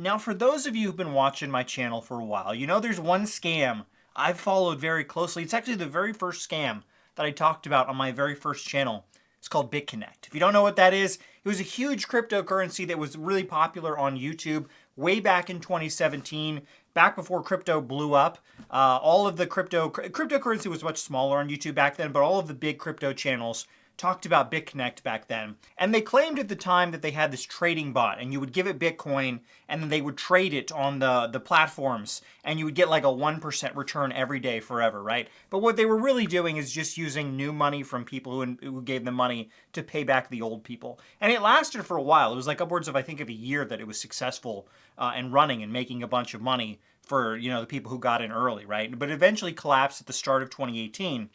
Now, for those of you who've been watching my channel for a while, you know there's one scam I've followed very closely. It's actually the very first scam that I talked about on my very first channel. It's called BitConnect. If you don't know what that is, it was a huge cryptocurrency that was really popular on YouTube way back in 2017, back before crypto blew up. All of the cryptocurrency was much smaller on YouTube back then, but all of the big crypto channels talked about BitConnect back then. And they claimed at the time that they had this trading bot, and you would give it Bitcoin, and then they would trade it on the platforms, and you would get like a 1% return every day forever, right? But what they were really doing is just using new money from people who gave them money to pay back the old people. And it lasted for a while. It was like upwards of, I think, of a year that it was successful and running and making a bunch of money for, you know, the people who got in early, right? But it eventually collapsed at the start of 2018.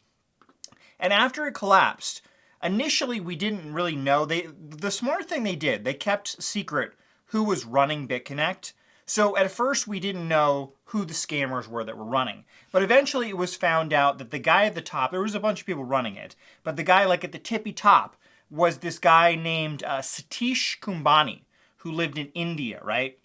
And after it collapsed, initially, we didn't really know. The smart thing they did, they kept secret who was running BitConnect. So at first, we didn't know who the scammers were that were running. But eventually, it was found out that the guy at the top, there was a bunch of people running it, but the guy like at the tippy top was this guy named Satish Kumbhani, who lived in India, right?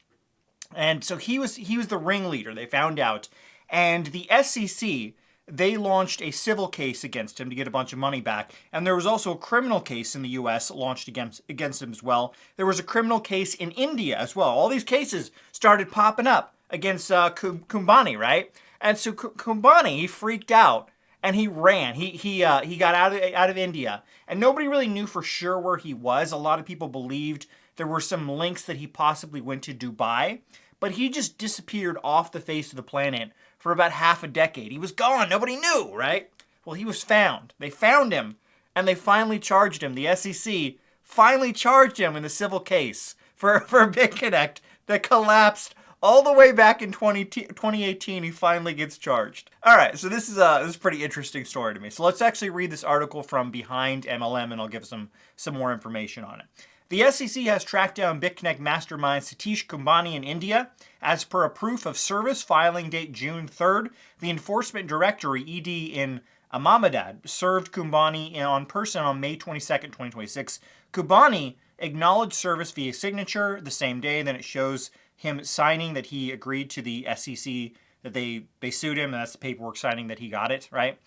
And so he was the ringleader, they found out. And the SEC, they launched a civil case against him to get a bunch of money back. And there was also a criminal case in the US launched against him as well. There was a criminal case in India as well. All these cases started popping up against Kumbhani, right? And so Kumbhani, he freaked out and he ran. He got out of India. And nobody really knew for sure where he was. A lot of people believed there were some links that he possibly went to Dubai. But he just disappeared off the face of the planet for about half a decade. He was gone. Nobody knew, right? Well, he was found. They found him, and they finally charged him. The SEC finally charged him in the civil case for BitConnect that collapsed all the way back in 2018. He finally gets charged. All right, so this is a pretty interesting story to me. So let's actually read this article from Behind MLM, and I'll give some more information on it. The SEC has tracked down BitConnect mastermind Satish Kumbhani in India. As per a proof of service filing date June 3rd, the Enforcement Directorate, ED, in Ahmedabad served Kumbhani in person on May 22nd, 2026. Kumbhani acknowledged service via signature the same day, and then it shows him signing that he agreed to the SEC, that they sued him, and that's the paperwork signing that he got it, right?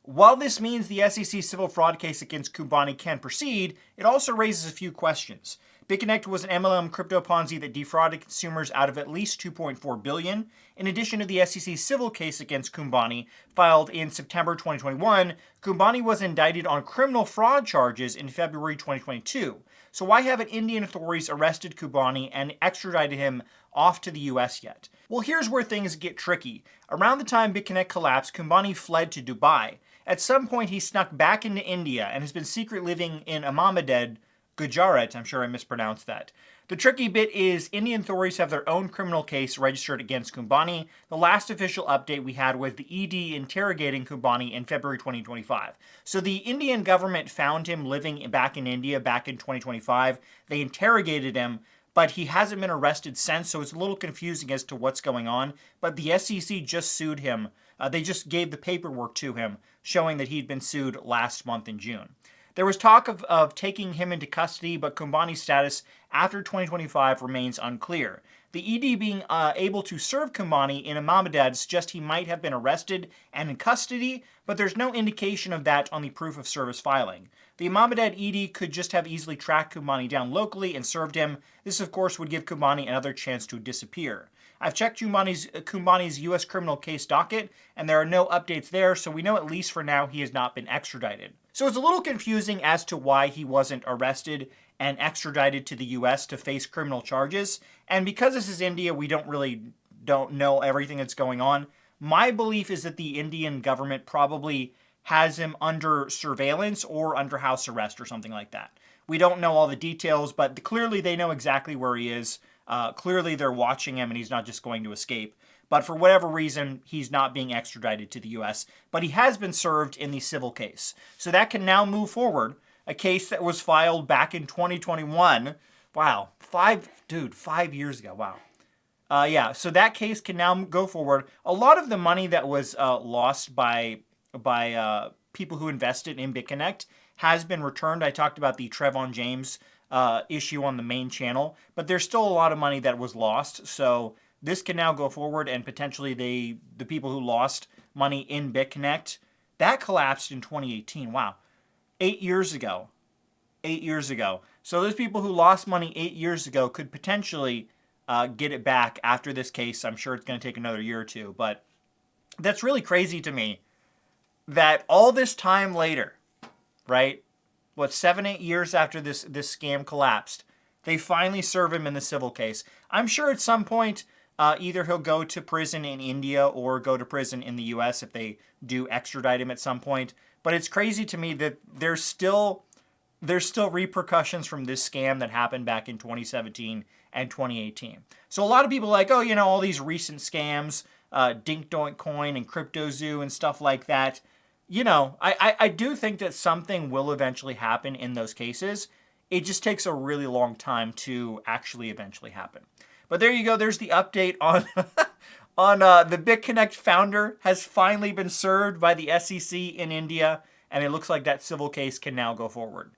While this means the SEC civil fraud case against Kumbhani can proceed, it also raises a few questions. BitConnect was an MLM crypto Ponzi that defrauded consumers out of at least $2.4 billion. In addition to the SEC civil case against Kumbhani, filed in September 2021, Kumbhani was indicted on criminal fraud charges in February 2022. So why haven't Indian authorities arrested Kumbhani and extradited him off to the US yet? Well, here's where things get tricky. Around the time BitConnect collapsed, Kumbhani fled to Dubai. At some point, he snuck back into India and has been secretly living in Ahmedabad, Gujarat. I'm sure I mispronounced that. The tricky bit is Indian authorities have their own criminal case registered against Kumbhani. The last official update we had was the ED interrogating Kumbhani in February 2025. So the Indian government found him living back in India back in 2025. They interrogated him, but he hasn't been arrested since, so it's a little confusing as to what's going on. But the SEC just sued him. They just gave the paperwork to him, showing that he'd been sued last month in June. There was talk of taking him into custody, but Kumbhani's status after 2025 remains unclear. The ED being able to serve Kumbhani in Ahmedabad suggests he might have been arrested and in custody, but there's no indication of that on the proof of service filing. The Ahmedabad ED could just have easily tracked Kumbhani down locally and served him. This, of course, would give Kumbhani another chance to disappear. I've checked Kumbhani's U.S. criminal case docket, and there are no updates there, so we know at least for now he has not been extradited. So it's a little confusing as to why he wasn't arrested and extradited to the U.S. to face criminal charges. And because this is India, we don't know everything that's going on. My belief is that the Indian government probably has him under surveillance or under house arrest or something like that. We don't know all the details, but clearly they know exactly where he is. Clearly they're watching him and he's not just going to escape. But for whatever reason, he's not being extradited to the U.S. But he has been served in the civil case. So that can now move forward. A case that was filed back in 2021. Wow. 5 years ago. Wow. So that case can now go forward. A lot of the money that was lost by people who invested in BitConnect has been returned. I talked about the Trevon James issue on the main channel, but there's still a lot of money that was lost. So this can now go forward, and potentially the people who lost money in BitConnect, that collapsed in 2018. Wow, 8 years ago. 8 years ago. So those people who lost money 8 years ago could potentially get it back after this case. I'm sure it's going to take another year or two, but that's really crazy to me that all this time later, right? What, 7, 8 years after this scam collapsed, they finally serve him in the civil case. I'm sure at some point either he'll go to prison in India or go to prison in the U.S. if they do extradite him at some point. But it's crazy to me that there's still repercussions from this scam that happened back in 2017 and 2018. So a lot of people are like, oh, all these recent scams, Dink Doink Coin and CryptoZoo and stuff like that. I do think that something will eventually happen in those cases. It just takes a really long time to actually eventually happen. But there you go. There's the update on on the BitConnect founder has finally been served by the SEC in India, and it looks like that civil case can now go forward.